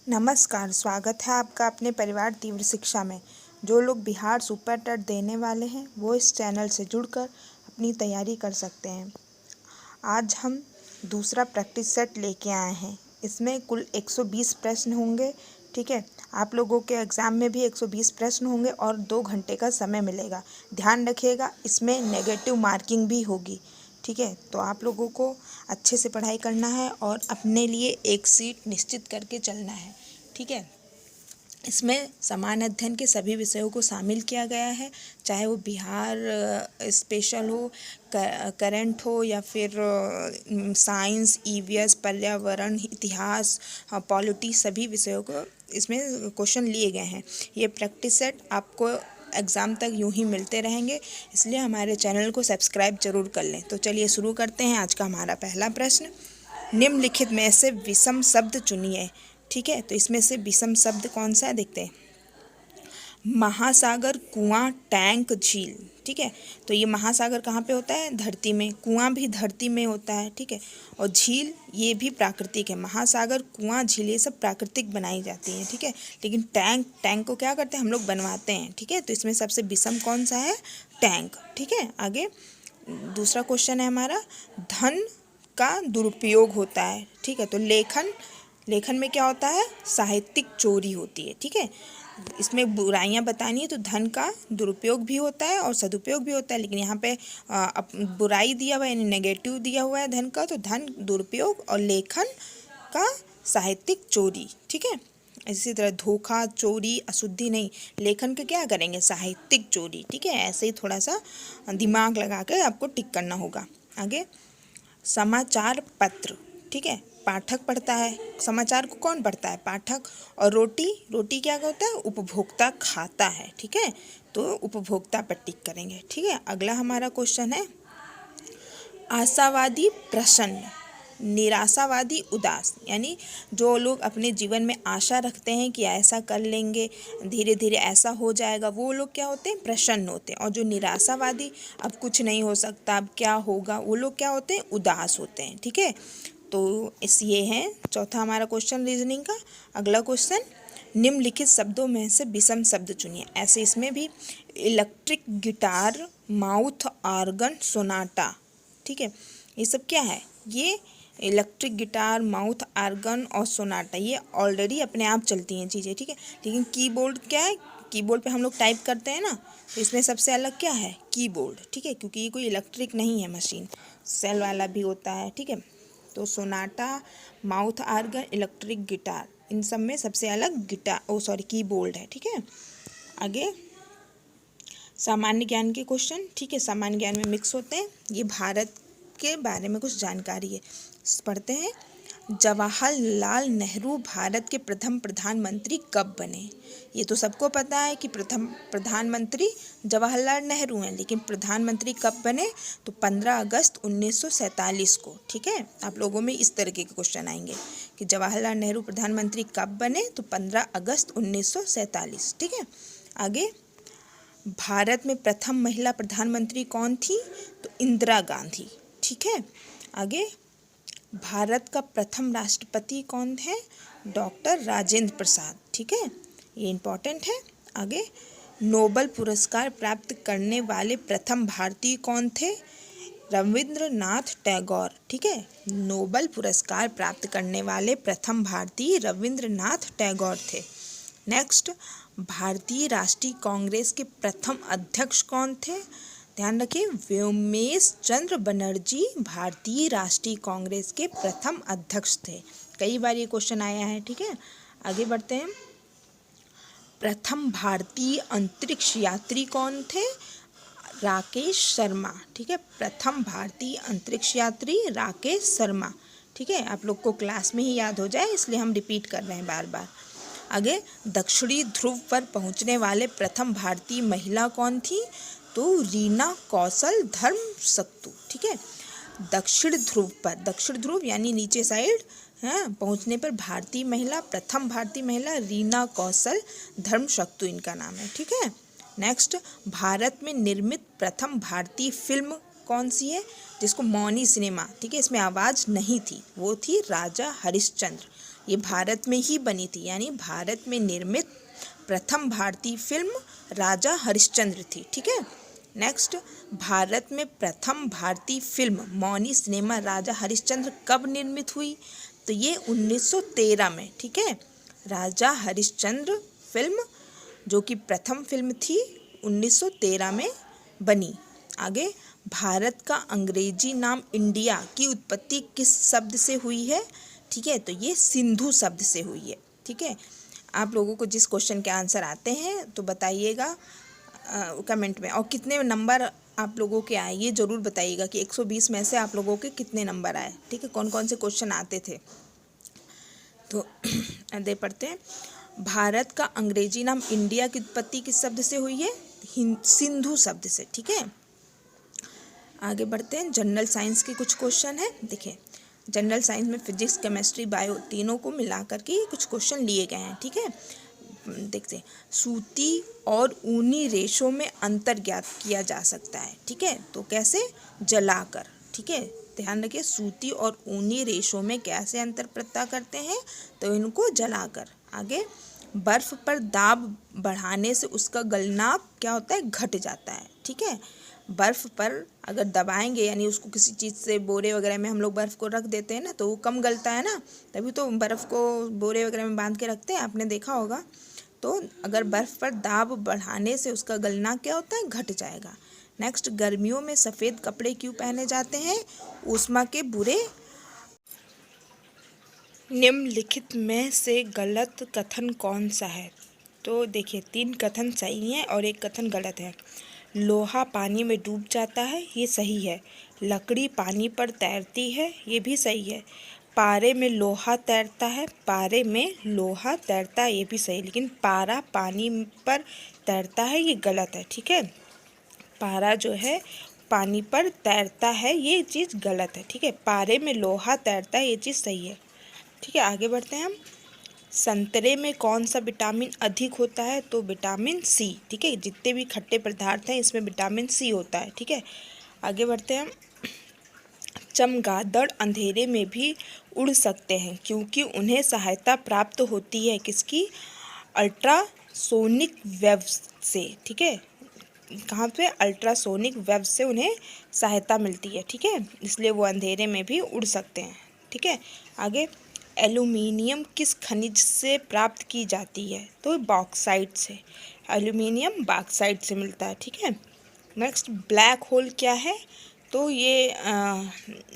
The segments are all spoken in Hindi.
नमस्कार, स्वागत है आपका अपने परिवार तीव्र शिक्षा में। जो लोग बिहार सुपर टेट देने वाले हैं वो इस चैनल से जुड़कर अपनी तैयारी कर सकते हैं। आज हम दूसरा प्रैक्टिस सेट लेके आए हैं। इसमें कुल 120 प्रश्न होंगे। ठीक है, आप लोगों के एग्ज़ाम में भी 120 प्रश्न होंगे और 2 घंटे का समय मिलेगा। ध्यान रखिएगा, इसमें नेगेटिव मार्किंग भी होगी। ठीक है, तो आप लोगों को अच्छे से पढ़ाई करना है और अपने लिए एक सीट निश्चित करके चलना है। ठीक है, इसमें समान अध्ययन के सभी विषयों को शामिल किया गया है, चाहे वो बिहार स्पेशल हो, करंट हो या फिर साइंस, ईवीएस, पर्यावरण, इतिहास, पॉलिटी, सभी विषयों को इसमें क्वेश्चन लिए गए हैं। ये प्रैक्टिस सेट आपको एग्ज़ाम तक यूं ही मिलते रहेंगे, इसलिए हमारे चैनल को सब्सक्राइब जरूर कर लें। तो चलिए शुरू करते हैं। आज का हमारा पहला प्रश्न, निम्नलिखित में से विषम शब्द चुनिए। ठीक है, तो इसमें से विषम शब्द कौन सा है देखते हैं। महासागर, कुआं, टैंक, झील। ठीक है, तो ये महासागर कहाँ पे होता है? धरती में। कुआं भी धरती में होता है। ठीक है, और झील ये भी प्राकृतिक है। महासागर, कुआं, झील ये सब प्राकृतिक बनाई जाती हैं। ठीक है, लेकिन टैंक को क्या करते हैं हम लोग? बनवाते हैं। ठीक है, तो इसमें सबसे विषम कौन सा है? टैंक। ठीक है, आगे दूसरा क्वेश्चन है हमारा, धन का दुरुपयोग होता है। ठीक है, तो लेखन में क्या होता है? साहित्यिक चोरी होती है। ठीक है, इसमें बुराइयां बतानी है तो धन का दुरुपयोग भी होता है और सदुपयोग भी होता है, लेकिन यहाँ पे बुराई दिया हुआ है यानी नेगेटिव दिया हुआ है धन का, तो धन दुरुपयोग और लेखन का साहित्यिक चोरी। ठीक है, इसी तरह धोखा, चोरी, अशुद्धि नहीं, लेखन का क्या करेंगे? साहित्यिक चोरी। ठीक है, ऐसे ही थोड़ा सा दिमाग लगा कर आपको टिक करना होगा। आगे समाचार पत्र। ठीक है, पाठक पढ़ता है। समाचार को कौन पढ़ता है? पाठक। और रोटी क्या होता है? उपभोक्ता खाता है। ठीक है, तो उपभोक्ता पर टिक करेंगे। ठीक है, अगला हमारा क्वेश्चन है, आशावादी प्रसन्न, निराशावादी उदास। यानी जो लोग अपने जीवन में आशा रखते हैं कि ऐसा कर लेंगे, धीरे धीरे ऐसा हो जाएगा, वो लोग क्या होते हैं? प्रसन्न होते हैं। और जो निराशावादी, अब कुछ नहीं हो सकता, अब क्या होगा, वो लोग क्या होते हैं? उदास होते हैं। ठीक है, तो ये है चौथा हमारा क्वेश्चन रीजनिंग का। अगला क्वेश्चन, निम्नलिखित शब्दों में से विषम शब्द चुनिए। ऐसे इसमें भी electric guitar, mouth organ, Sonata. ठीक है, ये सब क्या है? ये इलेक्ट्रिक गिटार, माउथ ऑर्गन और सोनाटा ये ऑलरेडी अपने आप चलती हैं चीज़ें। ठीक है, लेकिन कीबोर्ड क्या है? कीबोर्ड पे हम लोग टाइप करते हैं ना, तो इसमें सबसे अलग क्या है? कीबोर्ड। ठीक है, क्योंकि ये कोई इलेक्ट्रिक नहीं है मशीन, सेल वाला भी होता है। ठीक है, तो sonata, mouth organ, electric guitar, इन सब में सबसे अलग कीबोर्ड है। ठीक है, आगे सामान्य ज्ञान के क्वेश्चन। ठीक है, सामान्य ज्ञान में मिक्स होते हैं। ये भारत के बारे में कुछ जानकारी है, पढ़ते हैं। जवाहरलाल नेहरू भारत के प्रथम प्रधानमंत्री कब बने? ये तो सबको पता है कि प्रथम प्रधानमंत्री जवाहरलाल नेहरू हैं, लेकिन प्रधानमंत्री कब बने? तो 15 अगस्त 1947 को। ठीक है, आप लोगों में इस तरीके के क्वेश्चन आएंगे कि जवाहरलाल नेहरू प्रधानमंत्री कब बने? तो 15 अगस्त 1947। ठीक है, आगे भारत में प्रथम महिला प्रधानमंत्री कौन थी? तो इंदिरा गांधी। ठीक है, आगे भारत का प्रथम राष्ट्रपति कौन है? डॉक्टर राजेंद्र प्रसाद। ठीक है, ये इम्पोर्टेंट है। आगे नोबेल पुरस्कार प्राप्त करने वाले प्रथम भारतीय कौन थे? रविंद्रनाथ टैगोर। ठीक है, नोबेल पुरस्कार प्राप्त करने वाले प्रथम भारतीय रविंद्रनाथ टैगोर थे। नेक्स्ट, भारतीय राष्ट्रीय कांग्रेस के प्रथम अध्यक्ष कौन थे? ध्यान रखिए, व्योमेश चंद्र बनर्जी भारतीय राष्ट्रीय कांग्रेस के प्रथम अध्यक्ष थे। कई बार ये क्वेश्चन आया है। ठीक है, आगे बढ़ते हैं। प्रथम भारतीय अंतरिक्ष यात्री कौन थे? राकेश शर्मा। ठीक है, प्रथम भारतीय अंतरिक्ष यात्री राकेश शर्मा। ठीक है, आप लोग को क्लास में ही याद हो जाए इसलिए हम रिपीट कर रहे हैं बार बार। आगे दक्षिणी ध्रुव पर पहुंचने वाले प्रथम भारतीय महिला कौन थी? तो रीना कौशल धर्मशक्तु। ठीक है, दक्षिण ध्रुव पर, दक्षिण ध्रुव यानी नीचे साइड है, पहुंचने पर भारतीय महिला, प्रथम भारतीय महिला रीना कौशल धर्मशक्तु इनका नाम है। ठीक है, नेक्स्ट, भारत में निर्मित प्रथम भारतीय फिल्म कौन सी है? जिसको मौनी सिनेमा, ठीक है, इसमें आवाज़ नहीं थी, वो थी राजा हरिश्चंद्र। ये भारत में ही बनी थी, यानी भारत में निर्मित प्रथम भारतीय फिल्म राजा हरिश्चंद्र थी। ठीक है। नेक्स्ट, भारत में प्रथम भारतीय फिल्म मौनी सिनेमा राजा हरिश्चंद्र कब निर्मित हुई? तो ये 1913 में। ठीक है। राजा हरिश्चंद्र फिल्म जो कि प्रथम फिल्म थी 1913 में बनी। आगे, भारत का अंग्रेजी नाम इंडिया की उत्पत्ति किस शब्द से हुई है? ठीक है, तो ये सिंधु शब्द से हुई है। ठीक है। आप लोगों को जिस क्वेश्चन के आंसर आते हैं तो बताइएगा कमेंट में, और कितने नंबर आप लोगों के आए ये ज़रूर बताइएगा कि 120 में से आप लोगों के कितने नंबर आए। ठीक है, कौन कौन से क्वेश्चन आते थे। तो दे पढ़ते हैं। भारत का अंग्रेजी नाम इंडिया की उत्पत्ति किस शब्द से हुई है? सिंधु शब्द से। ठीक है। आगे बढ़ते हैं। जनरल साइंस के कुछ क्वेश्चन है। देखिए, जनरल साइंस में फिजिक्स, केमिस्ट्री, बायो तीनों को मिला करके कुछ क्वेश्चन लिए गए हैं। ठीक है। देखते हैं। सूती और ऊनी रेशों में अंतर ज्ञात किया जा सकता है। ठीक है, तो कैसे? जलाकर। ठीक है, ध्यान रखिए, सूती और ऊनी रेशों में कैसे अंतर पता करते हैं? तो इनको जलाकर। आगे, बर्फ पर दाब बढ़ाने से उसका गलनांक क्या होता है? घट जाता है। ठीक है, बर्फ़ पर अगर दबाएंगे, यानी उसको किसी चीज़ से, बोरे वगैरह में हम लोग बर्फ़ को रख देते हैं ना, तो वो कम गलता है ना, तभी तो बर्फ़ को बोरे वगैरह में बांध के रखते हैं, आपने देखा होगा। तो अगर बर्फ़ पर दाब बढ़ाने से उसका गलनांक क्या होता है? घट जाएगा। नेक्स्ट, गर्मियों में सफ़ेद कपड़े क्यों पहने जाते हैं? ऊष्मा के बुरे। निम्नलिखित में से गलत कथन कौन सा है? तो देखिए, 3 कथन सही हैं और 1 कथन गलत है। लोहा पानी में डूब जाता है, ये सही है। लकड़ी पानी पर तैरती है, ये भी सही है। पारे में लोहा तैरता है, पारे में लोहा तैरता है, ये भी सही, लेकिन पारा पानी पर तैरता है, ये गलत है। ठीक है, पारा जो है पानी पर तैरता है, ये चीज़ गलत है। ठीक है, पारे में लोहा तैरता है, ये चीज़ सही है। ठीक है, आगे बढ़ते हैं हम। संतरे में कौन सा विटामिन अधिक होता है? तो विटामिन सी। ठीक है, जितने भी खट्टे पदार्थ हैं इसमें विटामिन सी होता है। ठीक है, आगे बढ़ते हैं। चमगादड़ अंधेरे में भी उड़ सकते हैं क्योंकि उन्हें सहायता प्राप्त होती है किसकी? अल्ट्रासोनिक वेव से। ठीक है, कहाँ पे? अल्ट्रासोनिक वेव से उन्हें सहायता मिलती है। ठीक है, इसलिए वो अंधेरे में भी उड़ सकते हैं। ठीक है, आगे, एल्यूमिनियम किस खनिज से प्राप्त की जाती है? तो बॉक्साइट से। एल्यूमिनियम बॉक्साइट से मिलता है। ठीक है, नेक्स्ट, ब्लैक होल क्या है? तो ये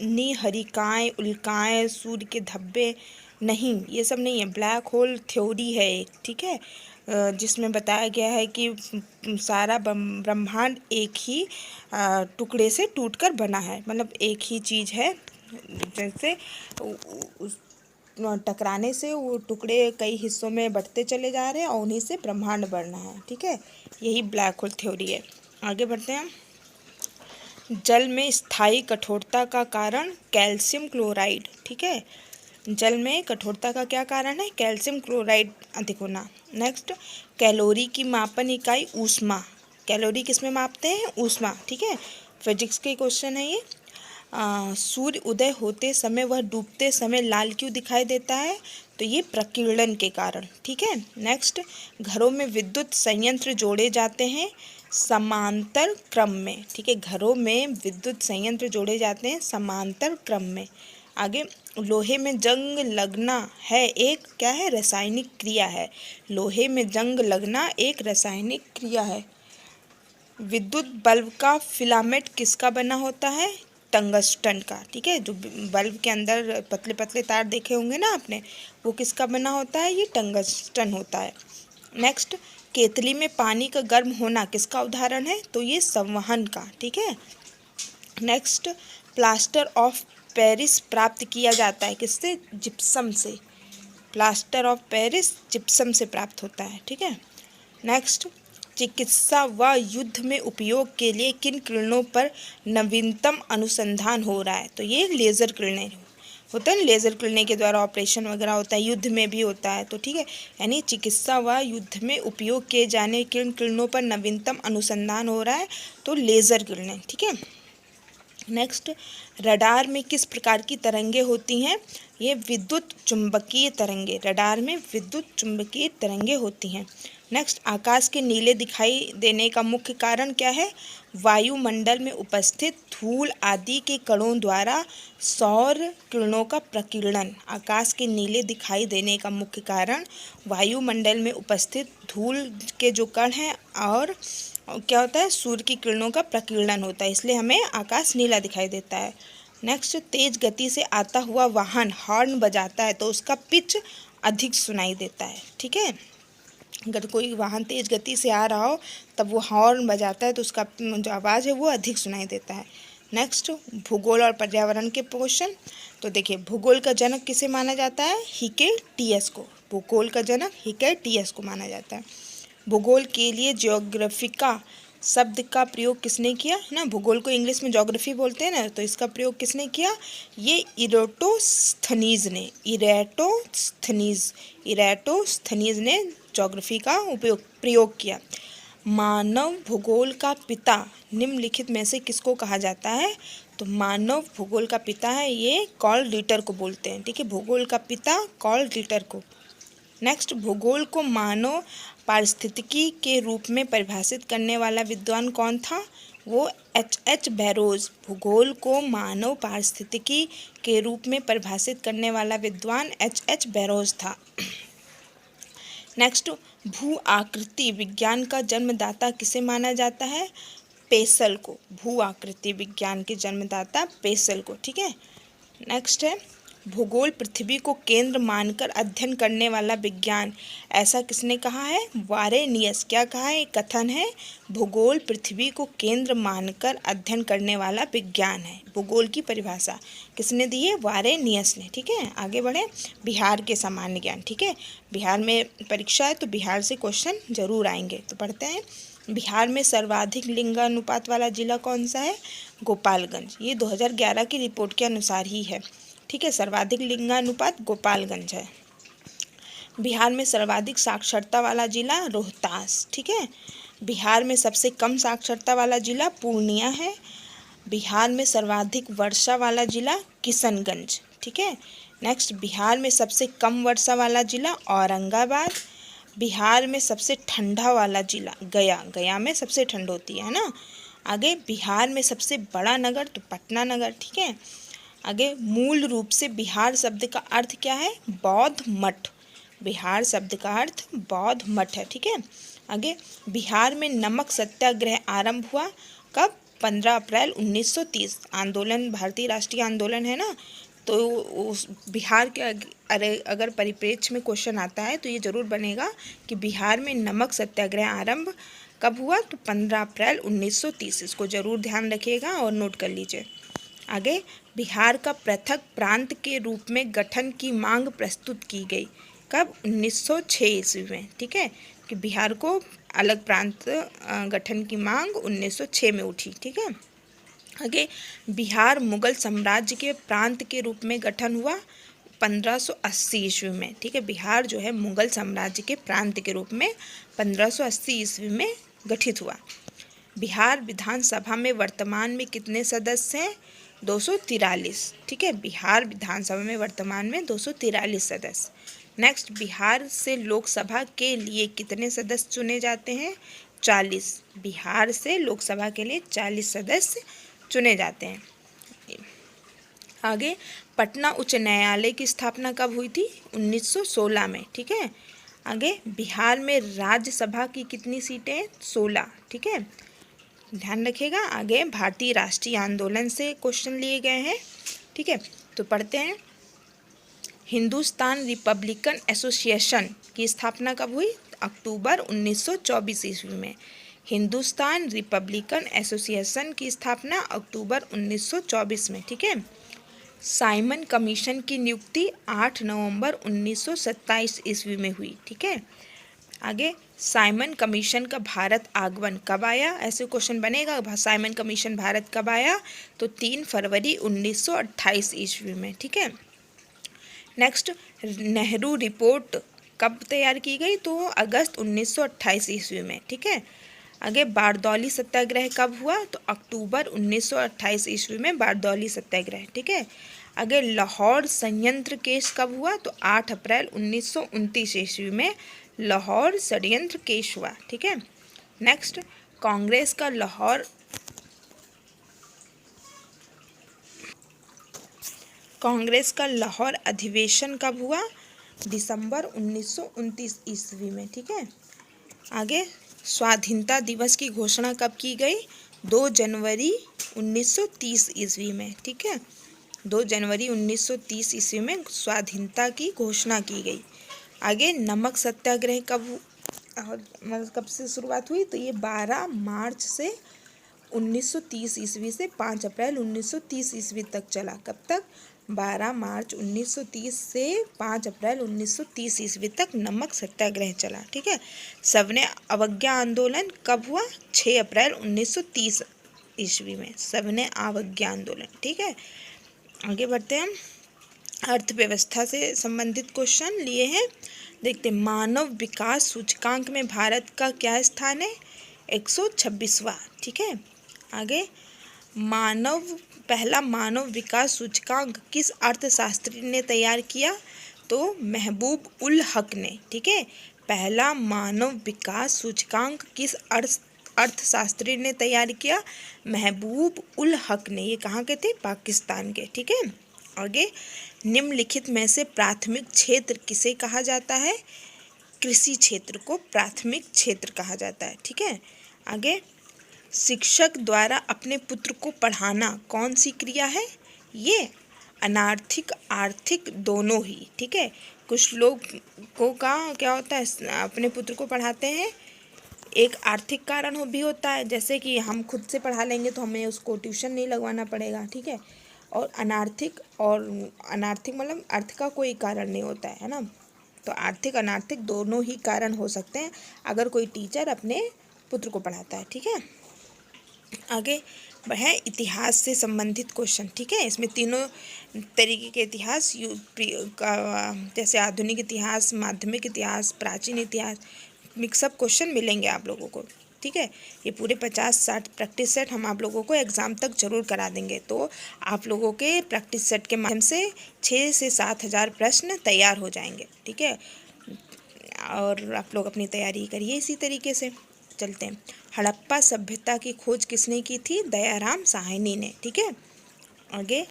निहरिकाएँ, उल्काएँ, सूर्य के धब्बे नहीं, ये सब नहीं है। ब्लैक होल थ्योरी है एक। ठीक है, जिसमें बताया गया है कि सारा ब्रह्मांड एक ही टुकड़े से टूटकर बना है, मतलब एक ही चीज़ है, जैसे टकराने से वो टुकड़े कई हिस्सों में बंटते चले जा रहे हैं और उन्हीं से ब्रह्मांड बढ़ना है। ठीक है, यही ब्लैक होल थ्योरी है। आगे बढ़ते हैं। जल में स्थायी कठोरता का कारण कैल्शियम क्लोराइड। ठीक है, जल में कठोरता का क्या कारण है? कैल्शियम क्लोराइड अधिक होना। नेक्स्ट, कैलोरी की मापन इकाई ऊष्मा। कैलोरी किस में मापते हैं? ऊष्मा। ठीक है, फिजिक्स के क्वेश्चन है ये। सूर्य उदय होते समय वह डूबते समय लाल क्यों दिखाई देता है? तो ये प्रकीर्णन के कारण। ठीक है, नेक्स्ट, घरों में विद्युत संयंत्र जोड़े जाते हैं समांतर क्रम में। ठीक है, घरों में विद्युत संयंत्र जोड़े जाते हैं समांतर क्रम में। आगे, लोहे में जंग लगना है एक क्या है? रासायनिक क्रिया है। लोहे में जंग लगना एक रासायनिक क्रिया है। विद्युत बल्ब का फिलामेंट किसका बना होता है? टंगस्टन का। ठीक है, जो बल्ब के अंदर पतले पतले तार देखे होंगे ना आपने, वो किसका बना होता है? ये टंगस्टन होता है। नेक्स्ट, केतली में पानी का गर्म होना किसका उदाहरण है? तो ये संवहन का। ठीक है, नेक्स्ट, प्लास्टर ऑफ पेरिस प्राप्त किया जाता है किससे? जिप्सम से। प्लास्टर ऑफ पेरिस जिप्सम से प्राप्त होता है। ठीक है, नेक्स्ट, चिकित्सा व युद्ध में उपयोग के लिए किन किरणों पर नवीनतम अनुसंधान हो रहा है? तो ये लेज़र किरणें होता है, लेज़र किरणें के द्वारा ऑपरेशन वगैरह होता है, युद्ध में भी होता है। तो ठीक है, यानी चिकित्सा व युद्ध में उपयोग किए जाने किन किरणों पर नवीनतम अनुसंधान हो रहा है? तो लेज़र किरणें। ठीक है, नेक्स्ट, रडार में किस प्रकार की तरंगे होती हैं? ये विद्युत चुंबकीय तरंगे, रडार में विद्युत चुंबकीय तरंगे होती हैं। नेक्स्ट, आकाश के नीले दिखाई देने का मुख्य कारण क्या है? वायुमंडल में उपस्थित धूल आदि के कणों द्वारा सौर किरणों का प्रकीर्णन। आकाश के नीले दिखाई देने का मुख्य कारण वायुमंडल में उपस्थित धूल के जो कण हैं और क्या होता है, सूर्य की किरणों का प्रकीर्णन होता है, इसलिए हमें आकाश नीला दिखाई देता है। नेक्स्ट, तेज गति से आता हुआ वाहन हॉर्न बजाता है तो उसका पिच अधिक सुनाई देता है। ठीक है, अगर कोई वाहन तेज गति से आ रहा हो तब वो हॉर्न बजाता है तो उसका जो आवाज़ है वो अधिक सुनाई देता है। नेक्स्ट, भूगोल और पर्यावरण के क्वेश्चन। तो देखिए, भूगोल का जनक किसे माना जाता है? हिकेटियस को। भूगोल का जनक हिकेटियस को माना जाता है। भूगोल के लिए ज्योग्राफिका शब्द का प्रयोग किसने किया है ना? भूगोल को इंग्लिश में ज्योग्राफी बोलते हैं ना, तो इसका प्रयोग किसने किया? ये इरेटोस्थनीज ने। इरेटोस्थनीज ने ज्योग्राफी का प्रयोग किया। मानव भूगोल का पिता निम्नलिखित में से किसको कहा जाता है? तो मानव भूगोल का पिता है ये कार्ल रिटर को बोलते हैं। ठीक है, भूगोल का पिता कार्ल रिटर को। नेक्स्ट, भूगोल को मानव पारिस्थितिकी के रूप में परिभाषित करने वाला विद्वान कौन था? वो H.H. बैरोज। भूगोल को मानव पारिस्थितिकी के रूप में परिभाषित करने वाला विद्वान H.H. बैरोज था। नेक्स्ट, भू आकृति विज्ञान का जन्मदाता किसे माना जाता है? पेसल को। भू आकृति विज्ञान के जन्मदाता पेसल को। ठीक है, नेक्स्ट है, भूगोल पृथ्वी को केंद्र मानकर अध्ययन करने वाला विज्ञान, ऐसा किसने कहा है? वारेनियस। क्या कहा है? कथन है, भूगोल पृथ्वी को केंद्र मानकर अध्ययन करने वाला विज्ञान है। भूगोल की परिभाषा किसने दी है? वारेनियस ने। ठीक है, आगे बढ़े। बिहार के सामान्य ज्ञान। ठीक है, बिहार में परीक्षा है तो बिहार से क्वेश्चन जरूर आएंगे, तो पढ़ते हैं। बिहार में सर्वाधिक लिंगानुपात वाला जिला कौन सा है? गोपालगंज। ये 2011 की रिपोर्ट के अनुसार ही है। ठीक है, सर्वाधिक लिंगानुपात गोपालगंज है। बिहार में सर्वाधिक साक्षरता वाला जिला रोहतास। ठीक है, बिहार में सबसे कम साक्षरता वाला जिला पूर्णिया है। बिहार में सर्वाधिक वर्षा वाला जिला किशनगंज। ठीक है, नेक्स्ट, बिहार में सबसे कम वर्षा वाला जिला औरंगाबाद। बिहार में सबसे ठंडा वाला जिला गया। गया में सबसे ठंड होती है ना। आगे, बिहार में सबसे बड़ा नगर तो पटना नगर। ठीक है, आगे, मूल रूप से बिहार शब्द का अर्थ क्या है? बौद्ध मठ। बिहार शब्द का अर्थ बौद्ध मठ है। ठीक है, आगे, बिहार में नमक सत्याग्रह आरंभ हुआ कब? 15 अप्रैल 1930। आंदोलन, भारतीय राष्ट्रीय आंदोलन है ना, तो उस बिहार के अगर परिप्रेक्ष्य में क्वेश्चन आता है तो ये जरूर बनेगा कि बिहार में नमक सत्याग्रह आरंभ कब हुआ? तो 15 अप्रैल 1930। इसको जरूर ध्यान रखिएगा और नोट कर लीजिए। आगे, बिहार का पृथक प्रांत के रूप में गठन की मांग प्रस्तुत की गई कब? 1906 ईस्वी में। ठीक है, कि बिहार को अलग प्रांत गठन की मांग 1906 में उठी। ठीक है, आगे, बिहार मुगल साम्राज्य के प्रांत के रूप में गठन हुआ 1580 ईस्वी में। ठीक है, बिहार जो है मुगल साम्राज्य के प्रांत के रूप में 1580 ईस्वी में गठित हुआ। बिहार विधानसभा में वर्तमान में कितने सदस्य हैं? 243। ठीक है, बिहार विधानसभा में वर्तमान में 243 सदस्य। नेक्स्ट, बिहार से लोकसभा के लिए कितने सदस्य चुने जाते हैं? 40। बिहार से लोकसभा के लिए 40 सदस्य चुने जाते हैं। आगे, पटना उच्च न्यायालय की स्थापना कब हुई थी? 1916 में। ठीक है, आगे, बिहार में राज्यसभा की कितनी सीटें? 16। ठीक है, ध्यान रखिएगा। आगे, भारतीय राष्ट्रीय आंदोलन से क्वेश्चन लिए गए हैं। ठीक है, तो पढ़ते हैं। हिंदुस्तान रिपब्लिकन एसोसिएशन की स्थापना कब हुई? अक्टूबर 1924 ईस्वी में। हिंदुस्तान रिपब्लिकन एसोसिएशन की स्थापना अक्टूबर 1924 में। ठीक है, साइमन कमीशन की नियुक्ति 8 नवंबर 1927 ईस्वी में हुई। ठीक है, आगे, साइमन कमीशन का भारत आगमन कब आया? ऐसे क्वेश्चन बनेगा, साइमन कमीशन भारत कब आया? तो 3 फरवरी 1928 ईस्वी में। ठीक है, नेक्स्ट, नेहरू रिपोर्ट कब तैयार की गई? तो अगस्त 1928 ईस्वी में। ठीक है, आगे बारदौली सत्याग्रह कब हुआ? तो अक्टूबर 1928 ईस्वी में बारदौली सत्याग्रह। ठीक है। आगे लाहौर षड्यंत्र केस कब हुआ? तो 8 अप्रैल 1929 ईस्वी में लाहौर षड्यंत्र केस हुआ। ठीक है। नेक्स्ट, कांग्रेस का लाहौर अधिवेशन कब हुआ? दिसंबर 1929 ईस्वी में। ठीक है। आगे स्वाधीनता दिवस की घोषणा कब की गई? 2 जनवरी 1930 ईस्वी में। ठीक है। 2 जनवरी 1930 ईस्वी में स्वाधीनता की घोषणा की गई। आगे नमक सत्याग्रह कब से शुरुआत हुई? तो ये 12 मार्च से 1930 ईस्वी से 5 अप्रैल 1930 ईस्वी तक चला। कब तक? 12 मार्च 1930 से 5 अप्रैल 1930 ईस्वी तक नमक सत्याग्रह चला। ठीक है। सविनय अवज्ञा आंदोलन कब हुआ? 6 अप्रैल 1930 ईस्वी में सविनय अवज्ञा आंदोलन। ठीक है। आगे बढ़ते हैं। अर्थव्यवस्था से संबंधित क्वेश्चन लिए हैं। देखते हैं, मानव विकास सूचकांक में भारत का क्या स्थान है? 126वां। ठीक है। आगे पहला मानव विकास सूचकांक किस अर्थशास्त्री ने तैयार किया? तो महबूब उल हक ने। ठीक है। पहला मानव विकास सूचकांक किस अर्थशास्त्री ने तैयार किया? महबूब उल हक ने। ये कहाँ के थे? पाकिस्तान के। ठीक है। आगे निम्नलिखित में से प्राथमिक क्षेत्र किसे कहा जाता है? कृषि क्षेत्र को प्राथमिक क्षेत्र कहा जाता है। ठीक है। आगे शिक्षक द्वारा अपने पुत्र को पढ़ाना कौन सी क्रिया है? ये अनार्थिक आर्थिक दोनों ही। ठीक है। कुछ लोग को का क्या होता है, अपने पुत्र को पढ़ाते हैं, एक आर्थिक कारण भी होता है, जैसे कि हम खुद से पढ़ा लेंगे तो हमें उसको ट्यूशन नहीं लगवाना पड़ेगा। ठीक है। और अनार्थिक मतलब अर्थ का कोई कारण नहीं होता है ना। तो आर्थिक अनार्थिक दोनों ही कारण हो सकते हैं अगर कोई टीचर अपने पुत्र को पढ़ाता है। ठीक है। आगे है इतिहास से संबंधित क्वेश्चन। ठीक है। इसमें तीनों तरीके के इतिहास जैसे आधुनिक इतिहास, माध्यमिक इतिहास, प्राचीन इतिहास, मिक्सअप क्वेश्चन मिलेंगे आप लोगों को। ठीक है। ये पूरे 50-60 प्रैक्टिस सेट हम आप लोगों को एग्ज़ाम तक जरूर करा देंगे। तो आप लोगों के प्रैक्टिस सेट के माध्यम से 6 से 7 हज़ार प्रश्न तैयार हो जाएंगे। ठीक है। और आप लोग अपनी तैयारी करिए इसी तरीके से। चलते हैं। हड़प्पा सभ्यता की खोज किसने की थी? दयाराम साहनी ने। ठीक है। आगे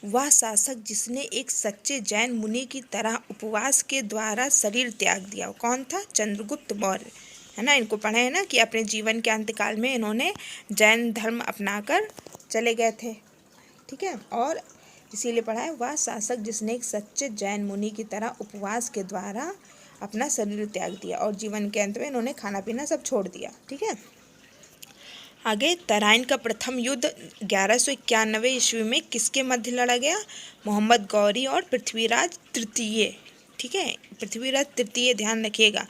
वह शासक जिसने एक सच्चे जैन मुनि की तरह उपवास के द्वारा शरीर त्याग दिया, कौन था? चंद्रगुप्त मौर्य। है ना। इनको पढ़े हैं ना कि अपने जीवन के अंतकाल में इन्होंने जैन धर्म अपनाकर चले गए थे। ठीक है। और इसीलिए पढ़ा है, वह शासक जिसने एक सच्चे जैन मुनि की तरह उपवास के द्वारा अपना शरीर त्याग दिया और जीवन के अंत में इन्होंने खाना पीना सब छोड़ दिया। ठीक है। आगे तराइन का प्रथम युद्ध 1191 ईस्वी में किसके मध्य लड़ा गया? मोहम्मद गौरी और पृथ्वीराज तृतीय। ठीक है। पृथ्वीराज तृतीय, ध्यान रखिएगा।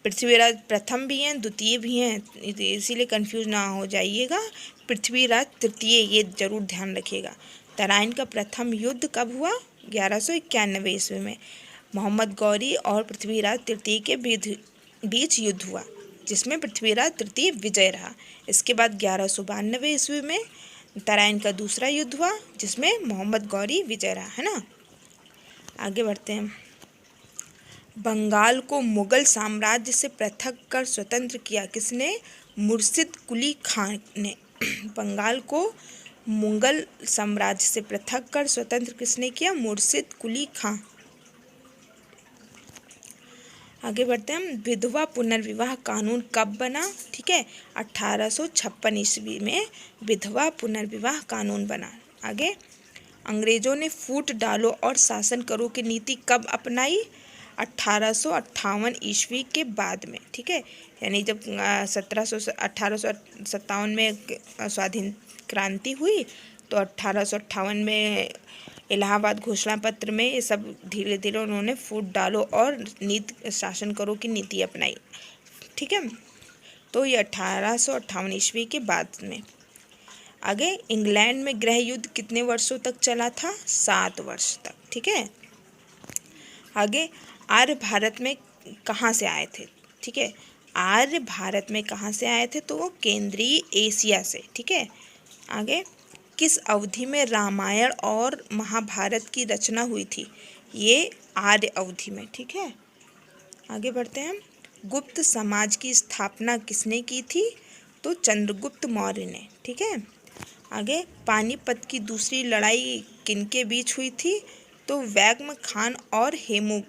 पृथ्वीराज प्रथम भी हैं, द्वितीय भी हैं, इसीलिए कंफ्यूज ना हो जाइएगा। पृथ्वीराज तृतीय ये जरूर ध्यान रखिएगा। तराइन का प्रथम युद्ध कब हुआ? 1191 ईस्वी में मोहम्मद गौरी और पृथ्वीराज तृतीय के बीच युद्ध हुआ, जिसमें पृथ्वीराज तृतीय विजय रहा। इसके बाद 1192 ईस्वी में तराइन का दूसरा युद्ध हुआ, जिसमें मोहम्मद गौरी विजय रहा। है ना। आगे बढ़ते हैं। बंगाल को मुगल साम्राज्य से पृथक कर स्वतंत्र किया किसने? मुर्शिद कुली खान ने। बंगाल को मुगल साम्राज्य से पृथक कर स्वतंत्र किसने किया? मुर्शिद कुली खान। आगे बढ़ते हैं। विधवा पुनर्विवाह कानून कब बना? ठीक है। 1856 ईस्वी में विधवा पुनर्विवाह कानून बना। आगे अंग्रेजों ने फूट डालो और शासन करो की नीति कब अपनाई? 1858 ईस्वी के बाद में। ठीक है। यानी जब 1857 में स्वाधीन क्रांति हुई तो 1858 में इलाहाबाद घोषणा पत्र में ये सब धीरे धीरे उन्होंने फूट डालो और नीति शासन करो की नीति अपनाई। ठीक है। तो ये 1858 ईस्वी के बाद में। आगे इंग्लैंड में गृह युद्ध कितने वर्षों तक चला था? 7 वर्ष तक। ठीक है। आगे आर्य भारत में कहाँ से आए थे? ठीक है। आर्य भारत में कहाँ से आए थे? तो वो केंद्रीय एशिया से। ठीक है, आगे किस अवधि में रामायण और महाभारत की रचना हुई थी? ये आर्य अवधि में। ठीक है, आगे बढ़ते हैं। गुप्त समाज की स्थापना किसने की थी? तो चंद्रगुप्त मौर्य ने। ठीक है, आगे पानीपत की दूसरी लड़ाई किनके बीच हुई थी? तो वैगम खान और हेमू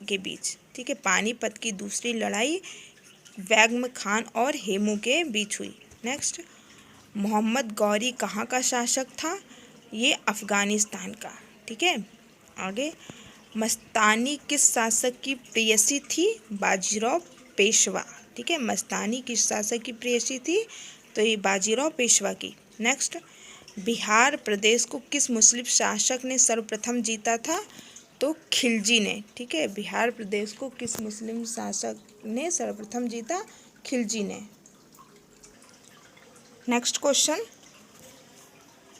के बीच। ठीक है, पानीपत की दूसरी लड़ाई वैगम खान और हेमू के बीच हुई। नेक्स्ट, मोहम्मद गौरी कहाँ का शासक था? ये अफ़गानिस्तान का। ठीक है, आगे मस्तानी किस शासक की प्रेयसी थी? बाजीराव पेशवा। ठीक है, मस्तानी किस शासक की प्रेयसी थी? तो ये बाजीराव पेशवा की। नेक्स्ट, बिहार प्रदेश को किस मुस्लिम शासक ने सर्वप्रथम जीता था? तो खिलजी ने। ठीक है, बिहार प्रदेश को किस मुस्लिम शासक ने सर्वप्रथम जीता? खिलजी ने। नेक्स्ट क्वेश्चन,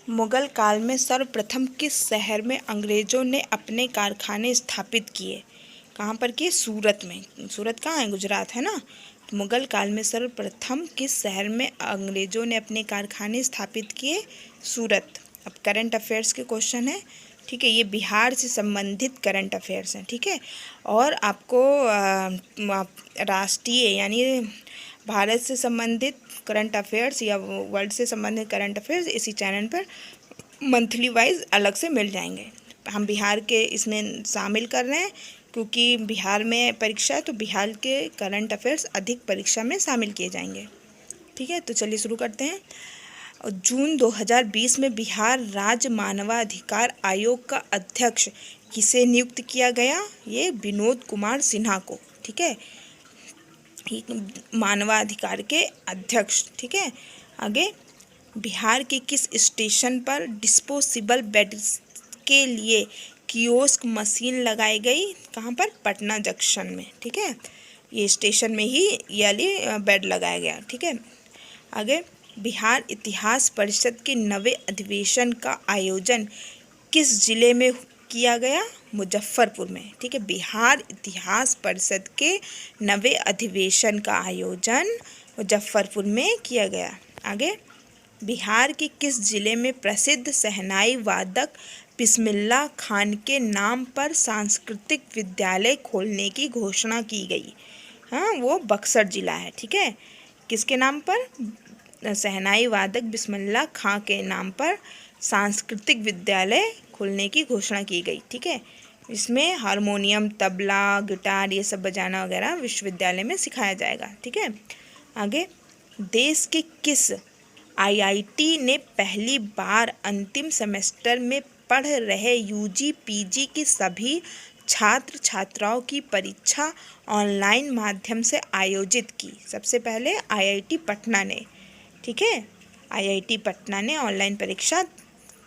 मुगल काल में सर्वप्रथम किस शहर में अंग्रेजों ने अपने कारखाने स्थापित किए? कहाँ पर किए? सूरत में। सूरत कहाँ है? गुजरात है ना। तो मुगल काल में सर्वप्रथम किस शहर में अंग्रेजों ने अपने कारखाने स्थापित किए? सूरत। अब करंट अफेयर्स के क्वेश्चन है। ठीक है, ये बिहार से संबंधित करंट अफेयर्स हैं। ठीक है, और आपको राष्ट्रीय यानी भारत से संबंधित करंट अफेयर्स या वर्ल्ड से संबंधित करंट अफेयर्स इसी चैनल पर मंथली वाइज अलग से मिल जाएंगे। हम बिहार के इसमें शामिल कर रहे हैं क्योंकि बिहार में परीक्षा है, तो बिहार के करंट अफेयर्स अधिक परीक्षा में शामिल किए जाएंगे। ठीक है, तो चलिए शुरू करते हैं। जून 2020 में बिहार राज्य मानवाधिकार आयोग का अध्यक्ष किसे नियुक्त किया गया? ये विनोद कुमार सिन्हा को। ठीक है, मानवाधिकार के अध्यक्ष। ठीक है, आगे बिहार के किस स्टेशन पर डिस्पोजेबल बेड्स के लिए कियोस्क मशीन लगाई गई? कहाँ पर? पटना जंक्शन में। ठीक है, ये स्टेशन में ही ये वाली बेड लगाया गया। ठीक है, आगे बिहार इतिहास परिषद के 9वें अधिवेशन का आयोजन किस जिले में किया गया? मुजफ्फरपुर में। ठीक है, बिहार इतिहास परिषद के 9वें अधिवेशन का आयोजन मुजफ्फरपुर में किया गया। आगे बिहार के किस जिले में प्रसिद्ध शहनाई वादक बिस्मिल्लाह खान के नाम पर सांस्कृतिक विद्यालय खोलने की घोषणा की गई? हाँ, वो बक्सर जिला है। ठीक है, किसके नाम पर? शहनाई वादक बिस्मिल्लाह खां के नाम पर सांस्कृतिक विद्यालय खोलने की घोषणा की गई। ठीक है, इसमें हारमोनियम, तबला, गिटार ये सब बजाना वगैरह विश्वविद्यालय में सिखाया जाएगा। ठीक है, आगे देश के किस आईआईटी ने पहली बार अंतिम सेमेस्टर में पढ़ रहे यूजी पीजी की सभी छात्र छात्राओं की परीक्षा ऑनलाइन माध्यम से आयोजित की? सबसे पहले आईआईटी पटना ने। ठीक है, आईआईटी पटना ने ऑनलाइन परीक्षा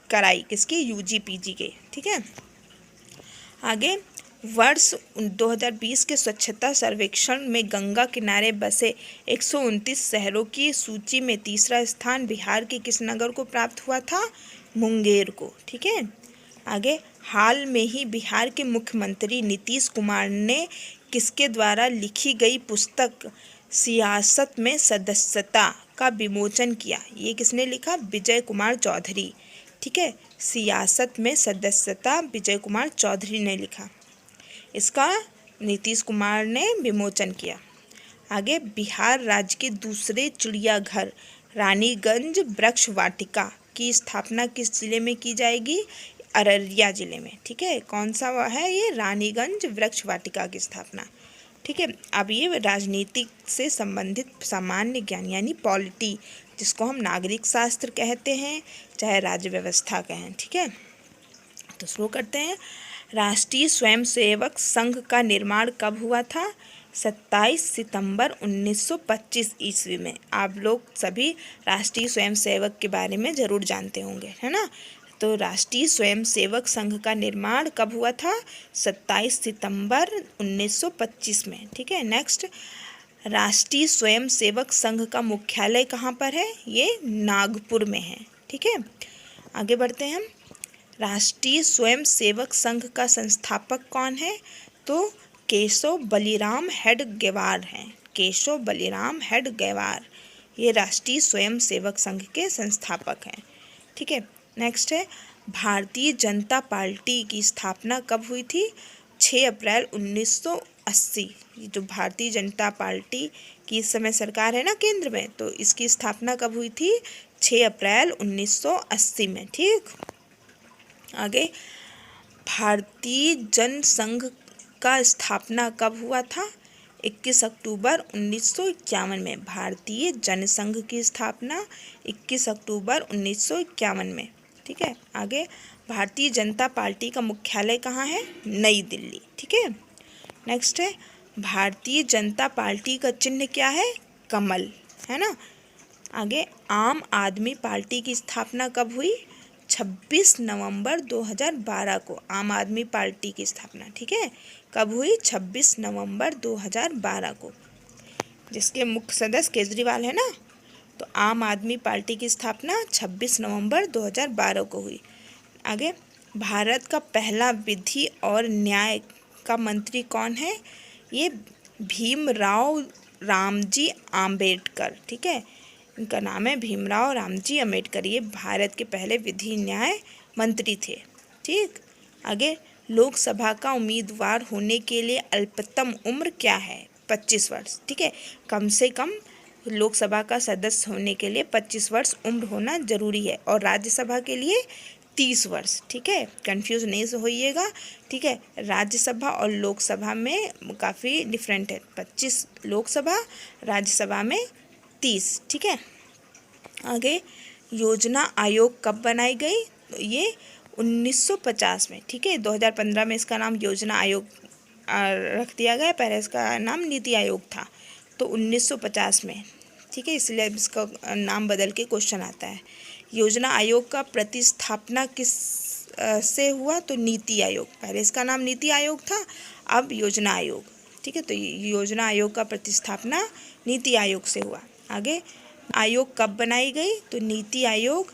कराई किसकी? यूजी पीजी के। ठीक है, आगे वर्ष 2020 के स्वच्छता सर्वेक्षण में गंगा किनारे बसे 129 शहरों की सूची में तीसरा स्थान बिहार के किस नगर को प्राप्त हुआ था? मुंगेर को। ठीक है, आगे हाल में ही बिहार के मुख्यमंत्री नीतीश कुमार ने किसके द्वारा लिखी गई पुस्तक सियासत में सदस्यता का विमोचन किया? ये किसने लिखा? विजय कुमार चौधरी। ठीक है, सियासत में सदस्यता विजय कुमार चौधरी ने लिखा। इसका नीतीश कुमार ने विमोचन किया। आगे बिहार राज्य के दूसरे चिड़ियाघर रानीगंज वृक्ष वाटिका की स्थापना किस जिले में की जाएगी? अररिया जिले में। ठीक है, कौन सा है ये? रानीगंज वृक्ष वाटिका की स्थापना। ठीक है, अब ये राजनीति से संबंधित सामान्य ज्ञान यानी पॉलिटी, जिसको हम नागरिक शास्त्र कहते हैं चाहे राज्य व्यवस्था कहें। ठीक है, तो शुरू करते हैं। राष्ट्रीय स्वयंसेवक संघ का निर्माण कब हुआ था? 27 सितंबर 1925 ईस्वी में। आप लोग सभी राष्ट्रीय स्वयंसेवक के बारे में ज़रूर जानते होंगे, है ना। तो राष्ट्रीय स्वयंसेवक संघ का निर्माण कब हुआ था? 27 सितंबर 1925 में। ठीक है, नेक्स्ट राष्ट्रीय स्वयंसेवक संघ का मुख्यालय कहाँ पर है? ये नागपुर में है। ठीक है, आगे बढ़ते हैं हम। राष्ट्रीय स्वयंसेवक संघ का संस्थापक कौन है? तो केशव बलिराम हेडगेवार हैं। केशव बलिराम हेडगेवार, ये राष्ट्रीय स्वयंसेवक संघ के संस्थापक हैं। ठीक है, नेक्स्ट है भारतीय जनता पार्टी की स्थापना कब हुई थी? 6 अप्रैल 1980। ये जो भारतीय जनता पार्टी की इस समय सरकार है ना केंद्र में, तो इसकी स्थापना कब हुई थी? 6 अप्रैल 1980 में। ठीक, आगे भारतीय जनसंघ का स्थापना कब हुआ था? 21 अक्टूबर 1951 में। भारतीय जनसंघ की स्थापना 21 अक्टूबर 1951 में। ठीक है, आगे भारतीय जनता पार्टी का मुख्यालय कहाँ है? नई दिल्ली। ठीक है, नेक्स्ट है भारतीय जनता पार्टी का चिन्ह क्या है? कमल, है ना। आगे आम आदमी पार्टी की स्थापना कब हुई? 26 नवंबर 2012 को आम आदमी पार्टी की स्थापना, ठीक है, कब हुई? 26 नवंबर 2012 को, जिसके मुख्य सदस्य केजरीवाल है ना। तो आम आदमी पार्टी की स्थापना 26 नवंबर 2012 को हुई। आगे भारत का पहला विधि और न्याय का मंत्री कौन है? ये भीमराव रामजी आम्बेडकर। ठीक है, इनका नाम है भीमराव रामजी आम्बेडकर। ये भारत के पहले विधि न्याय मंत्री थे। ठीक, आगे लोकसभा का उम्मीदवार होने के लिए अल्पतम उम्र क्या है? 25 वर्ष। ठीक है, कम से कम लोकसभा का सदस्य होने के लिए 25 वर्ष उम्र होना जरूरी है, और राज्यसभा के लिए 30 वर्ष। ठीक है, कंफ्यूज नहीं होइएगा। ठीक है, राज्यसभा और लोकसभा में काफ़ी डिफरेंट है। 25 लोकसभा, राज्यसभा में 30। ठीक है, आगे योजना आयोग कब बनाई गई? तो ये 1950 में। ठीक है, 2015 में इसका नाम योजना आयोग रख दिया गया, पहले इसका नाम नीति आयोग था। तो 1950 में, ठीक है, इसलिए इसका नाम बदल के क्वेश्चन आता है। योजना आयोग का प्रतिस्थापना किस से हुआ? तो नीति आयोग, पहले इसका नाम नीति आयोग था, अब योजना आयोग। ठीक है, तो योजना आयोग का प्रतिस्थापना नीति आयोग से हुआ। आगे आयोग कब बनाई गई? तो नीति आयोग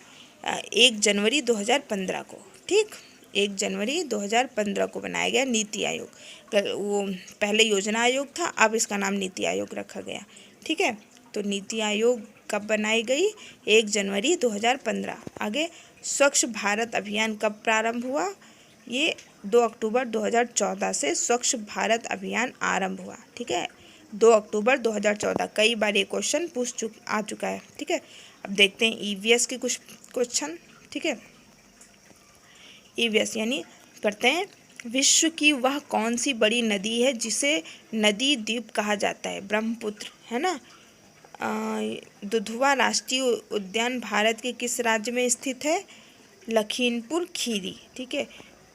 1 जनवरी 2015 को। ठीक, 1 जनवरी 2015 को बनाया गया नीति आयोग। वो पहले योजना आयोग था, अब इसका नाम नीति आयोग रखा गया। ठीक है, तो नीति आयोग कब बनाई गई? 1 जनवरी 2015। आगे स्वच्छ भारत अभियान कब प्रारंभ हुआ? ये 2 अक्टूबर 2014 से स्वच्छ भारत अभियान आरंभ हुआ। ठीक है, 2 अक्टूबर 2014। कई बार ये क्वेश्चन आ चुका है। ठीक है, अब देखते हैं ईवीएस के कुछ क्वेश्चन। ठीक है, ईवीएस यानी करते हैं, विश्व की वह कौन सी बड़ी नदी है जिसे नदी द्वीप कहा जाता है? ब्रह्मपुत्र, है ना। दुधवा राष्ट्रीय उद्यान भारत के किस राज्य में स्थित है? लखीमपुर खीरी। ठीक है,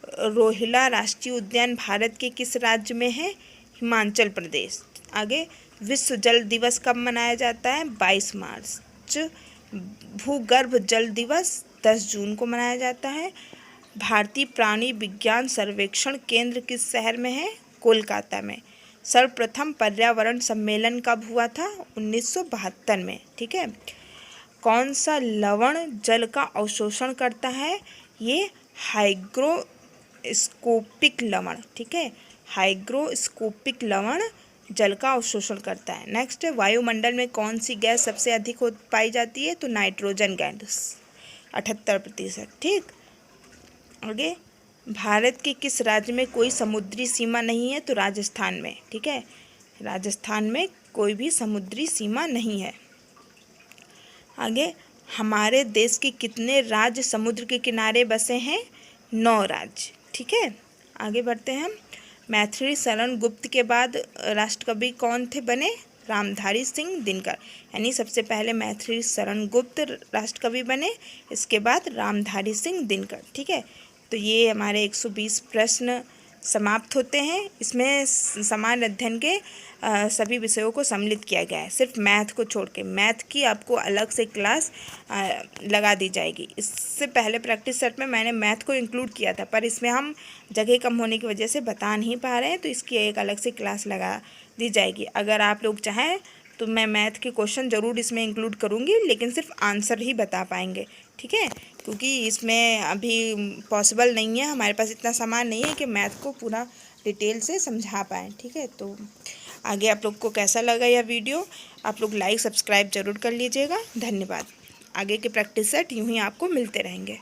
रोहिला राष्ट्रीय उद्यान भारत के किस राज्य में है? हिमाचल प्रदेश। आगे विश्व जल दिवस कब मनाया जाता है? 22 मार्च। भूगर्भ जल दिवस 10 जून को मनाया जाता है। भारतीय प्राणी विज्ञान सर्वेक्षण केंद्र किस शहर में है? कोलकाता में। सर्वप्रथम पर्यावरण सम्मेलन कब हुआ था? 1972 में। ठीक है, कौन सा लवण जल का अवशोषण करता है? ये हाइग्रोस्कोपिक लवण। ठीक है, हाइग्रोस्कोपिक लवण जल का अवशोषण करता है। नेक्स्ट है वायुमंडल में कौन सी गैस सबसे अधिक पाई जाती है? तो नाइट्रोजन गैस 78%। ठीक, आगे भारत के किस राज्य में कोई समुद्री सीमा नहीं है? तो राजस्थान में। ठीक है, राजस्थान में कोई भी समुद्री सीमा नहीं है। आगे हमारे देश के कितने राज्य समुद्र के किनारे बसे हैं? 9 राज्य। ठीक है, आगे बढ़ते हैं हम। मैथिली शरण गुप्त के बाद राष्ट्रकवि कौन थे बने? रामधारी सिंह दिनकर, यानी सबसे पहले मैथिली शरण गुप्त राष्ट्रकवि बने, इसके बाद रामधारी सिंह दिनकर। ठीक है, तो ये हमारे 120 प्रश्न समाप्त होते हैं। इसमें सामान्य अध्ययन के सभी विषयों को सम्मिलित किया गया है, सिर्फ मैथ को छोड़ के। मैथ की आपको अलग से क्लास लगा दी जाएगी। इससे पहले प्रैक्टिस सेट में मैंने मैथ को इंक्लूड किया था, पर इसमें हम जगह कम होने की वजह से बता नहीं पा रहे हैं, तो इसकी एक अलग से क्लास लगा दी जाएगी। अगर आप लोग चाहें तो मैं मैथ के क्वेश्चन ज़रूर इसमें इंक्लूड करूँगी, लेकिन सिर्फ आंसर ही बता पाएंगे। ठीक है, क्योंकि इसमें अभी पॉसिबल नहीं है, हमारे पास इतना सामान नहीं है कि मैथ को पूरा डिटेल से समझा पाएँ। ठीक है, तो आगे आप लोग को कैसा लगा यह वीडियो, आप लोग लाइक सब्सक्राइब ज़रूर कर लीजिएगा। धन्यवाद। आगे के प्रैक्टिस सेट यूँ ही आपको मिलते रहेंगे।